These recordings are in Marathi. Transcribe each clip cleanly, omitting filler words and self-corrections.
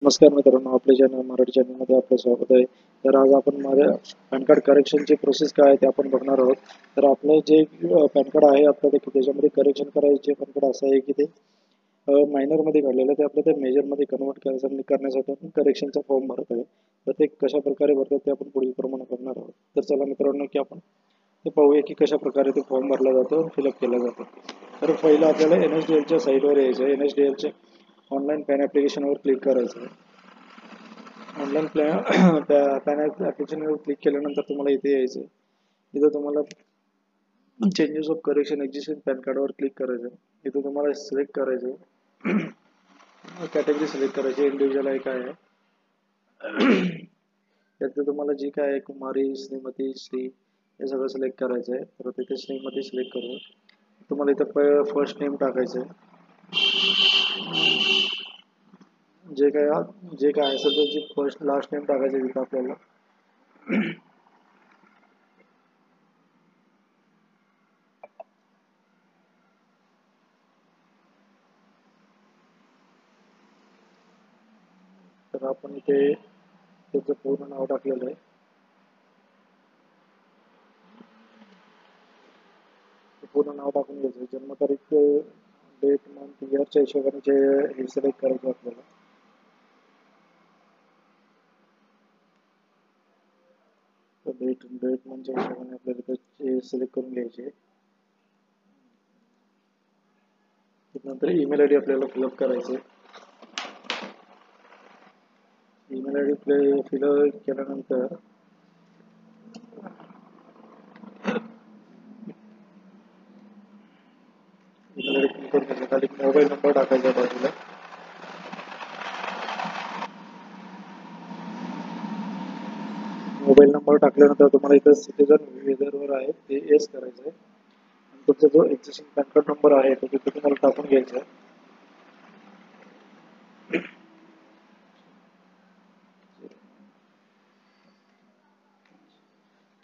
नमस्कार मित्रांनो, आपल्या चॅनल मराठी चॅनलमध्ये आपलं स्वागत आहे. तर आज आपण माझ्या पॅन कार्ड करेक्शनची प्रोसेस काय आहे ते आपण बघणार आहोत. तर आपलं जे पॅन कार्ड आहे आपलं ते त्याच्यामध्ये करेक्शन करायचे पॅन कार्ड असं आहे की ते मायनरमध्ये काढलेलं ते आपलं ते मेजरमध्ये कन्वर्ट करायचं करण्यासाठी आपण करेक्शनचा फॉर्म भरत आहे. तर ते कशा प्रकारे भरतात ते आपण पुढील प्रमाणे बघणार आहोत. तर चला मित्रांनो की आपण ते पाहूया की कशा प्रकारे ते फॉर्म भरला जातो, फिलअप केला जातो. तर पहिलं आपल्याला NSDLच्या साईटवर यायचं आहे. NSDLच्या ऑनलाईन पॅन ॲप्लिकेशनवर क्लिक करायचं आहे. ऑनलाईन पॅन ॲप्लिकेशनवर क्लिक केल्यानंतर तुम्हाला इथे यायचं आहे. इथं तुम्हाला changes of correction existing pan कार्डवर क्लिक करायचं आहे. इथं तुम्हाला सिलेक्ट करायचं आहे. कॅटेगरी सिलेक्ट करायची, इंडिव्हिज्युअल आहे काय आहे. त्यातलं तुम्हाला जी काय आहे कुमारी, श्रीमती, श्री हे सगळं सिलेक्ट करायचं आहे. तर तिथे श्रीमती सिलेक्ट करू. तुम्हाला इथं फर्स्ट नेम टाकायचं आहे. जे काय असेल त्याची फर्स्ट लास्ट नेम टाकायचं तिथं आपल्याला. तर आपण इथे त्याचं पूर्ण नाव टाकलेलं आहे. पूर्ण नाव टाकून घ्यायचं. जन्मतारीख, डेट, मंथ, इयरच्या हिशोबाने जे हे सिलेक्ट करायचं आपल्याला. तर डेट मंथच्या हिशोबाने आपल्याला ते सिलेक्ट करून घ्यायचे. नंतर ईमेल आयडी आपल्याला फिलअप करायचे. ईमेल आयडी फिलअप केल्यानंतर ईमेल आयडी फिल करून घ्यायचं. खाली मोबाईल नंबर टाकायचा बाजूला. मोबाईल नंबर टाकल्यानंतर तुम्हाला इथं सिटीजन वेदरवर आहे ते येस करायचं आहे. आणि तुमचा जो एक्झिस्टिंग पॅन कार्ड नंबर आहे तो तिथे तुम्हाला टाकून घ्यायचा आहे.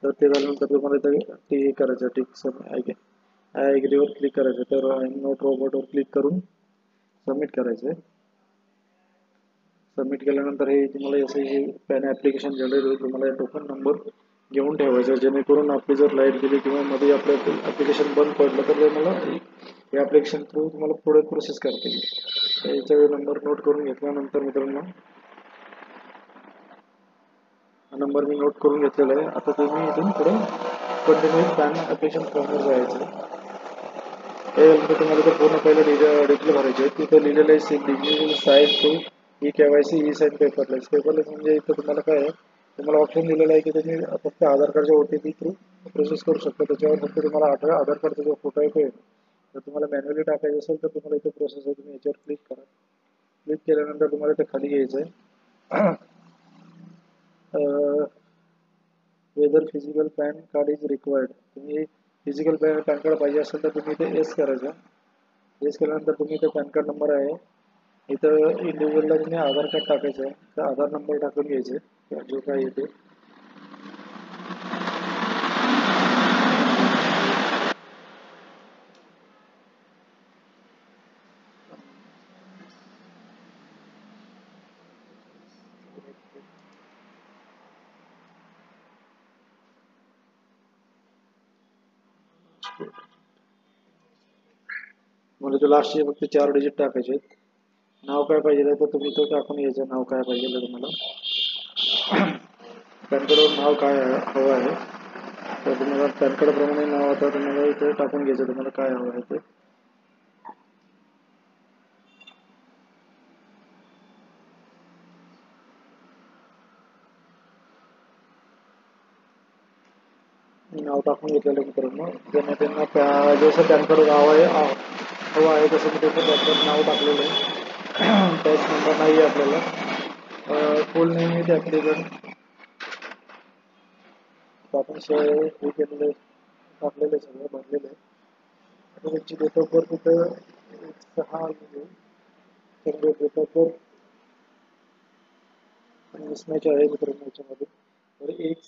तर ते झाल्यानंतर तुम्हाला इथं ते करायचं टिक आय ॲग्रीवर क्लिक करायचं. तर आय एम नॉट रोबोटवर क्लिक करून सबमिट करायचं आहे. सबमिट केल्यानंतर हे तुम्हाला असं हे पॅन ॲप्लिकेशन जनरेट होईल. तुम्हाला टोकन नंबर घेऊन ठेवायचा, जेणेकरून आपली जर लाईट गेली किंवा मध्ये आपलं ॲप्लिकेशन बंद पडलं तर मला हे ॲप्लिकेशन थ्रू तुम्हाला पुढे प्रोसेस करता येईल. तर याचा नंबर नोट करून घेतल्यानंतर मित्रांनो, हा नंबर मी नोट करून घेतलेला आहे. आता तुम्ही इथून पुढे कंटिन्यू पॅन ॲप्लिकेशन फॉर्मवर जायचं. हे तुम्हाला तर पूर्ण पहिलं डिटेल भरायचे. तिथं लिहिलेलं आहे signature sign to KYC sign paperless. म्हणजे इथं तुम्हाला काय आहे, तुम्हाला ऑप्शन दिलेलं आहे की तुम्ही फक्त आधार कार्डच्या OTP थ्रू प्रोसेस करू शकता. त्याच्यावर फक्त तुम्हाला आधार कार्डचा जो फोटो येतो तर तुम्हाला मॅन्युअली टाकायचं असेल तर तुम्हाला इथे प्रोसेस आहे, तुम्ही याच्यावर क्लिक करा. क्लिक केल्यानंतर तुम्हाला इथे खाली घ्यायचं आहे whether physical PAN card is required. तुम्ही फिजिकल पॅन कार्ड पाहिजे असेल तर तुम्ही इथे येस करायचं. येस केल्यानंतर तुम्ही इथे पॅन कार्ड नंबर आहे इथं इंडिव्हिज्युअलला तुम्ही आधार कार्ड टाकायचं. तर आधार नंबर टाकून घ्यायचे जो काय येते. म्हणजे तो लास्टचे फक्त 4 डिजिट टाकायचे. नाव काय पाहिजे तर तुम्ही तो टाकून घ्यायचं. नाव काय पाहिजे तुम्हाला, पॅन कार्डवर नाव काय हवं आहे तर तुम्हाला पॅन कार्डप्रमाणे नाव आता तुम्हाला इथे टाकून घ्यायचं. तुम्हाला काय हवं आहे ते. नाव टाकून घेतलेलं मित्रांनो. त्यांना जसं पॅन कार्ड नाव आहे हवं आहे तसं मी त्याचं पॅन कार्ड नाव टाकलेलं आहे. टॅक्स नंबर नाही आहे आपल्याला. फुल नेम आहे ते ॲप्लिकंट आपण हे केलेलं टाकलेलं आहे, सगळं भरलेलं आहे. आता त्याची डेट ऑफ बर्थ तिथं 6 तर डेट ऑफ बर्थ मिसमॅच आहे मित्रांनो याच्यामध्ये. तर एक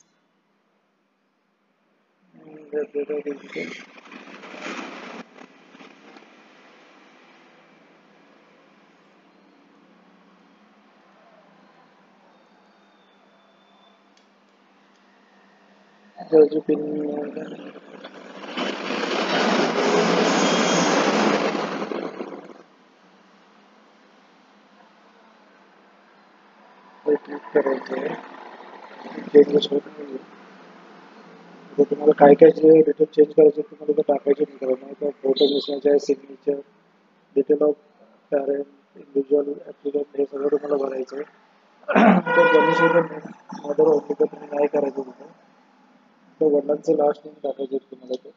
जो पिन क्लिक करायचं आहे. चेंजेस होत नाही. तर तुम्हाला काय काय जे डिटेल चेंज करायचे तुम्हाला ते टाकायचे मित्रांनो. तर फोटो मिसमॅच आहे, signature, detail of parent, individual applicant, हे सगळं तुम्हाला भरायचं आहे. तर गणेश मदर ओनली तर तुम्ही नाही करायचं तिथं. तर वडिलांचं लास्ट नेम टाकायचं तुम्हाला ते.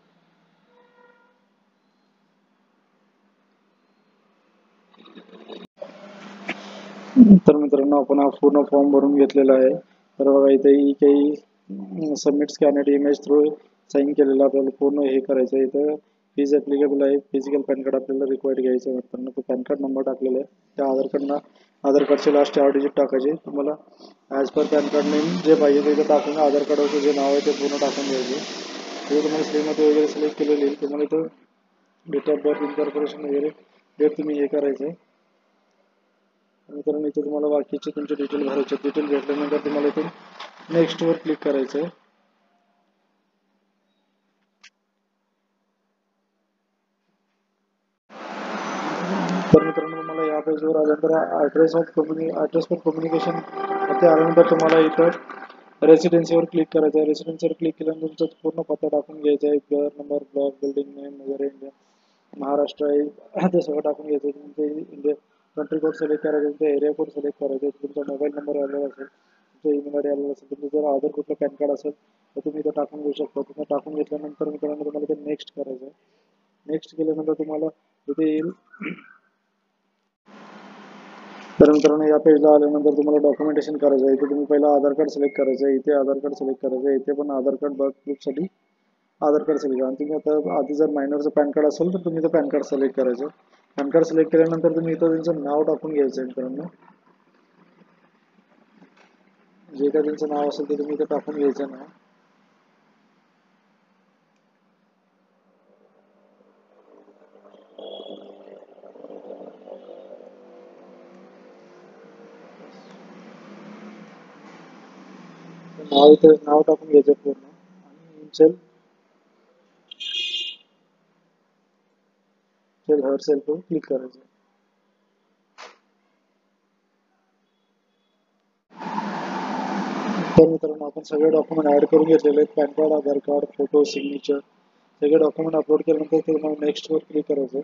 तर मित्रांनो आपण हा पूर्ण फॉर्म भरून घेतलेला आहे. तर बघा इथे काही सबमिट स्कॅनेड इमेज थ्रू साईन केलेला आपल्याला पूर्ण हे करायचं आहे. इथं फीज ॲप्लिकेबल आहे. फिजिकल पॅन कार्ड आपल्याला रिक्वायर्ड घ्यायचं आहे मित्रांनो. तो पॅन कार्ड नंबर टाकलेला आहे. त्या आधार कार्डचे लास्ट 4 डिजिट टाकायचे. तुम्हाला as per pan card name जे पाहिजे ते टाकून आधार कार्डवरचं जे नाव आहे ते पूर्ण टाकून द्यायचे. ते तुम्हाला स्क्रीनमध्ये वगैरे सिलेक्ट केलेली आहे. तुम्हाला इथं डेट ऑफ बर्थ, इन्कॉर्पोरेशन वगैरे डेट तुम्ही हे करायचं आहे. मित्रांनो इथे तुम्हाला बाकीचे तुमचे डिटेल भरायचे. डिटेल भेटल्यानंतर तुम्हाला इथून नेक्स्टवर क्लिक करायचं आहे. तर मित्रांनो तुम्हाला या पेजवर आल्यानंतर ॲड्रेस फॉर कम्युनिकेशन ते आल्यानंतर तुम्हाला इथं रेसिडेन्सीवर क्लिक करायचं आहे. रेसिडेन्सीवर क्लिक केल्यानंतर तुमचा पूर्ण पत्ता टाकून घ्यायचा आहे. घर नंबर, ब्लॉक, बिल्डिंग नेम वगैरे, इंडिया महाराष्ट्र आहे ते सगळं टाकून घ्यायचं आहे. तुमचं इंडिया कंट्री कोड सिलेक्ट करायचं, तुमचा एरिया कोड सिलेक्ट करायचा, तुमचा मोबाईल नंबर आलेला असेल, तुमचा ईमेल आय डी आलेला असेल, तुमचं जर अदर कुठलं पॅन कार्ड असेल तर तुम्ही इथं टाकून घेऊ शकता. तुम्ही टाकून घेतल्यानंतर मित्रांनो तुम्हाला ते नेक्स्ट करायचं आहे. नेक्स्ट केल्यानंतर तुम्हाला इथे येईल. तर मित्रांनो या पेजला आल्यानंतर तुम्हाला डॉक्युमेंटेशन करायचं आहे. इथे तुम्ही पहिला आधार कार्ड सिलेक्ट करायचं आहे. इथे आधार कार्ड सिलेक्ट करायचं आहे. इथे पण आधार कार्ड बर्थ प्रूफसाठी आधार कार्ड सिलेक्ट करा. आणि तुम्ही आता आधी जर मायनरचं पॅन कार्ड असेल तर तुम्ही इथं पॅन कार्ड सिलेक्ट करायचं. पॅन कार्ड सिलेक्ट केल्यानंतर तुम्ही इथं त्यांचं नाव टाकून घ्यायचं आहे मित्रांनो. जे काही त्यांचं नाव असेल ते तुम्ही इथं टाकून घ्यायचं नाव. नाव इथं नाव टाकून घ्यायचं पूर्ण आणि चल हर सेल्फ क्लिक करायचं. तर मित्रांनो आपण सगळे डॉक्युमेंट ऍड करून घेतलेले आहेत. Pan card, Aadhaar card, photo, signature सगळे डॉक्युमेंट अपलोड केल्यानंतर तुम्हाला नेक्स्टवर क्लिक करायचं.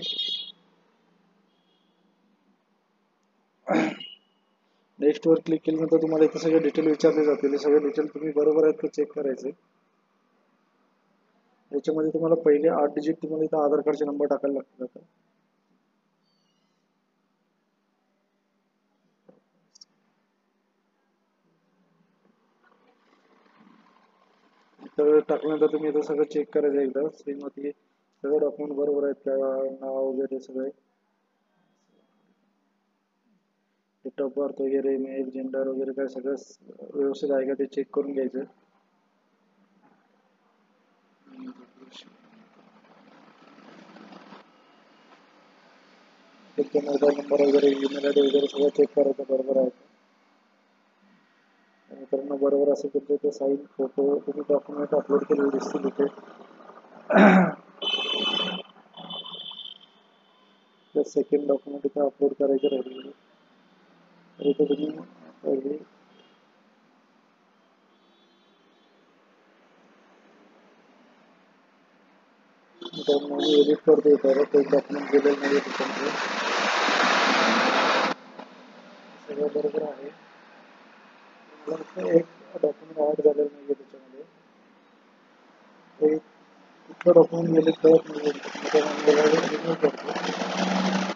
नेक्स्टवर क्लिक केल्यानंतर तुम्हाला इथे सगळे डिटेल विचारले जातील. हे सगळे डिटेल तुम्ही बरोबर आहेत का चेक करायचे. याच्यामध्ये तुम्हाला पहिले 8 डिजिट तुम्हाला इथं आधार कार्डचे नंबर टाकायला लागतात. तर टाकल्यानंतर तुम्ही इथं सगळं चेक करायचं एकदा स्क्रीनवरती सगळे डॉक्युमेंट बरोबर आहेत का, नाव वगैरे सगळे, डेट ऑफ बर्थ वगैरे, मेल, जेंडर वगैरे काय सगळं व्यवस्थित आहे का ते चेक करून घ्यायचं. तुमचा मोबाईल नंबर वगैरे, ईमेल आय डी वगैरे सगळं चेक करायचं बरोबर आहे. मित्रांनो बरोबर असेल तुमचं इथे साईन, फोटो तुम्ही डॉक्युमेंट अपलोड केलेले दिसतील इथे. तर सेकंड डॉक्युमेंट इथे अपलोड करायचे राहिले. तर इथे तुम्ही पहिले मित्रांनो मी एडिट करतो इथं ते डॉक्युमेंट गेलेलं नाही त्याच्यामध्ये सगळं बरोबर आहे. एक डॉक्युमेंट ॲड झालेलं नाही आहे त्याच्यामध्ये. ते कुठलं डॉक्युमेंट गेले कळत नाही आहे. रिमूव्ह करतो.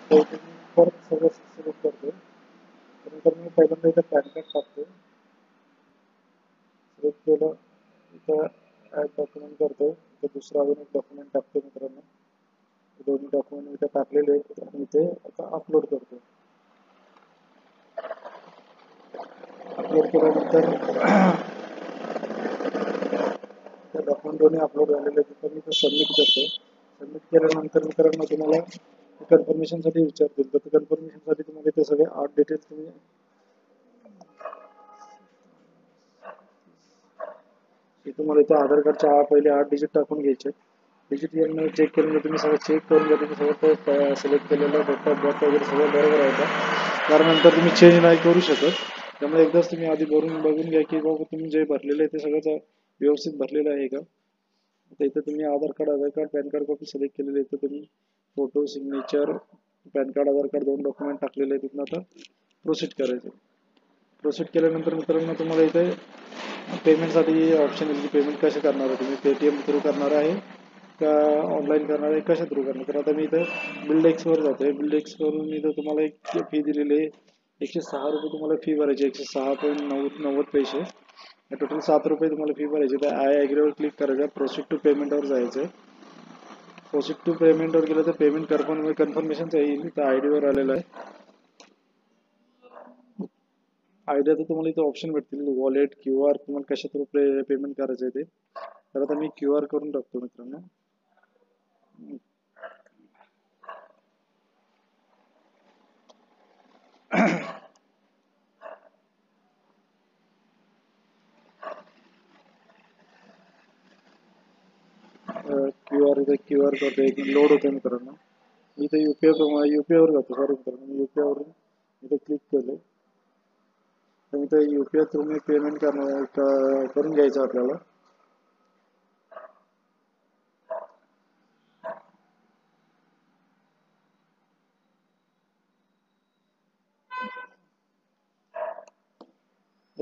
तर तुम्ही परत सगळं सिलेक्ट करतो. त्यानंतर मी पहिल्यांदा इथं पॅन कार्ड टाकतो. सिलेक्ट केलं इथं ॲड डॉक्युमेंट करतो. इथं दुसरं अजून एक डॉक्युमेंट टाकतो मित्रांनो. दोन्ही डॉक्युमेंट इथे टाकलेले आहेत आणि इथे आता अपलोड करतो. अपलोड केल्यानंतर त्या डॉक्युमेंट दोन्ही अपलोड झालेले आहेत. तर मी ते सबमिट करतो. सबमिट केल्यानंतर मित्रांनो तुम्हाला कन्फर्मेशनसाठी विचारतील. तर ते कन्फर्मेशनसाठी तुम्हाला ते सगळे 8 डिटेल्स तुम्ही तुम्हाला इथं आधार कार्डच्या पहिले 8 डिजिट टाकून घ्यायचे. डिजिट चेक करून तुम्ही सगळं चेक करून घ्या तुम्ही सगळं सिलेक्ट केलेलं डेट ऑफ बर्थ वगैरे सगळं बरोबर आहे का, कारण नंतर तुम्ही चेंज नाही करू शकत. त्यामुळे एकदाच तुम्ही आधी बघून घ्या की बाबा तुम्ही जे भरलेलं आहे ते सगळं व्यवस्थित भरलेलं आहे का. आता इथं तुम्ही Aadhaar card PAN card copy select केलेली आहे, तर तुम्ही photo signature PAN card Aadhaar card 2 document टाकलेले आहे. तिथून आता प्रोसीड करायचं. प्रोसीड केल्यानंतर मित्रांनो तुम्हाला इथे पेमेंटसाठी ऑप्शन येईल की पेमेंट कसे करणार आहे, तुम्ही पेटीएम थ्रू करणार आहे का ऑनलाईन करणार आहे, कशा थ्रू करणार. तर आता मी इथं बिल्डेक्सवर जातो आहे. बिल्डेक्सवरून मी इथं तुम्हाला एक फी दिलेली आहे. 106 रुपये तुम्हाला फी भरायची, 106.90 टोटल 7 रुपये तुम्हाला फी भरायची. तर आय ॲग्रीवर क्लिक करायचं, प्रोसीड टू पेमेंटवर जायचं. प्रोसीड टू पेमेंटवर गेलं तर पेमेंट कन्फर्मेशनचं येईल. तर आय डीवर आलेलं आहे. आयडिया तर तुम्हाला इथे ऑप्शन भेटतील, वॉलेट क्यू आर तुम्हाला कशा थ्रू पेमेंट करायचं आहे ते. तर आता मी क्यू आर करून टाकतो मित्रांनो. क्यू आर करतो, एक लोड होतं मित्रांनो. मी इथे युपीआयवर जातो. सॉरी मित्रांनो, मी युपीआयवरून इथे क्लिक केलं. तर इथे युपीआय थ्रू मी पेमेंट करून घ्यायचं आपल्याला.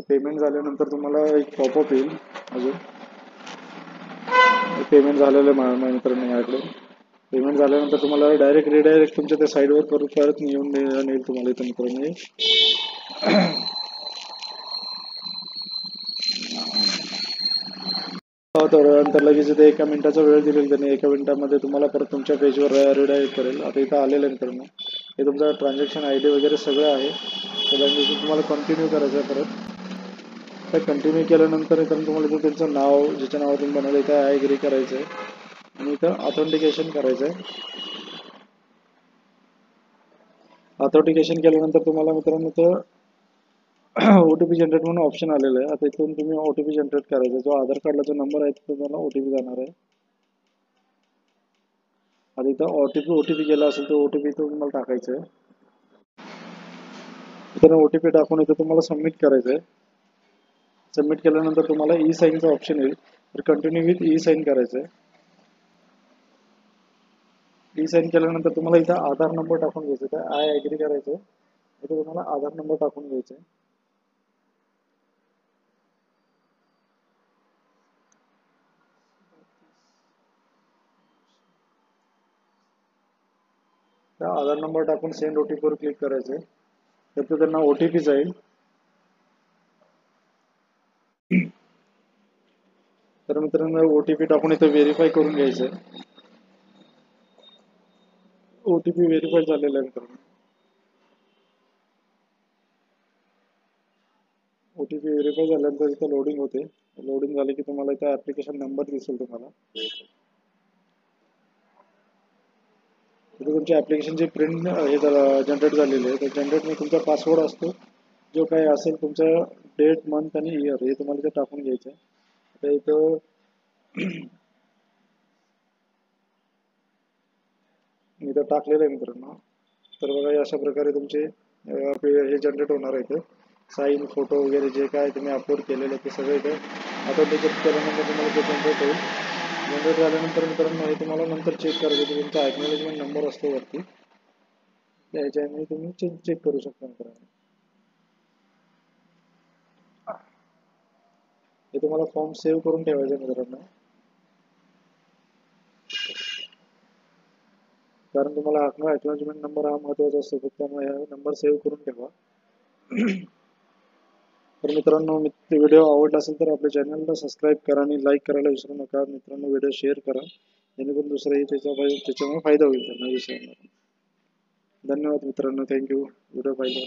पेमेंट झाल्यानंतर तुम्हाला एक पॉपअप येईल. अजून पेमेंट झालेलं आहे मित्रांनो. याकडे पेमेंट झाल्यानंतर तुम्हाला डायरेक्ट रिडायरेक्ट तुमच्या त्या साईडवर परत येऊन नेईल तुम्हाला इथं मित्रांनो. तर लगेच इथे 1 मिनिटाचा वेळ दिलेला त्याने. 1 मिनिटामध्ये तुम्हाला परत तुमच्या पेजवर रिडायरेक्ट करेल. आता इथं आलेलं आहे मित्रांनो. हे तुमचा ट्रान्झॅक्शन आय डी वगैरे सगळं आहे. तर तुम्हाला कंटिन्यू करायचं आहे. परत तर कंटिन्यू केल्यानंतर इथं तुम्हाला इथं तुमचं नाव ज्याच्या नावातून बनवलं इथं आय ॲग्री करायचं आहे आणि इथं ऑथेंटिकेशन करायचं आहे. ऑथेंटिकेशन केल्यानंतर तुम्हाला मित्रांनो इथं OTP जनरेट म्हणून ऑप्शन आलेलं आहे. आता इथून तुम्ही OTP जनरेट करायचा. जो आधार कार्डला जो नंबर आहे तो तुम्हाला OTP जाणार आहे. आता इथं ओटीपी गेला असेल तर OTP तुम्हाला टाकायचं आहे. इथं OTP टाकून इथं तुम्हाला सबमिट करायचं आहे. सबमिट केल्यानंतर तुम्हाला ई साईनचा ऑप्शन येईल. तर कंटिन्यू विथ ई साईन करायचं आहे. ई साईन केल्यानंतर तुम्हाला इथं आधार नंबर टाकून घ्यायचा. तर आय ॲग्री करायचं आहे. इथं तुम्हाला आधार नंबर टाकून घ्यायचा आहे. त्या आधार नंबर टाकून सेंड OTPवर क्लिक करायचं आहे. तर त्यांना OTP जाईल. तर मित्रांनो OTP टाकून इथं व्हेरीफाय करून घ्यायचं आहे. OTP व्हेरीफाय झालेला आहे मित्रांनो. OTP व्हेरीफाय झाल्यानंतर इथं लोडिंग होते. लोडिंग झाले की तुम्हाला इथं ॲप्लिकेशन नंबर दिसेल तुम्हाला. इथे तुमची ॲप्लिकेशनची प्रिंट हे जनरेट झालेली आहे. तर जनरेटमध्ये तुमचा पासवर्ड असतो, जो काही असेल तुमचं डेट मंथ आणि इयर हे तुम्हाला इथं टाकून घ्यायचं आहे. आता इथं इथं टाकलेलं आहे मित्रांनो. तर बघा अशा प्रकारे तुमचे हे जनरेट होणार आहे. इथं साईन फोटो वगैरे जे काय तुम्ही अपलोड केलेलं आहे ते सगळं इथं ऑथेंटिकेट केल्यानंतर तुम्हाला ते जनरेट होईल. जनरेट झाल्यानंतर मित्रांनो हे तुम्हाला नंतर चेक करायचं. तुमचा ॲक्नॉलेजमेंट नंबर असतो वरती, त्याच्याने तुम्ही चेक करू शकता मित्रांनो. हे तुम्हाला फॉर्म सेव्ह करून ठेवायचा मित्रांनो, कारण तुम्हाला ॲक्नॉलेजमेंट नंबर हा महत्त्वाचा असतो. त्यामुळे हा नंबर सेव्ह करून ठेवा. तर मित्रांनो व्हिडिओ आवडला असेल तर आपल्या चॅनलला सबस्क्राईब करा आणि लाईक करायला विसरू नका. मित्रांनो व्हिडिओ शेअर करा जेणेकरून दुसराही त्याच्यामुळे फायदा होईल त्यांना विषयाला. धन्यवाद मित्रांनो. थँक्यू व्हिडिओ पाहिला.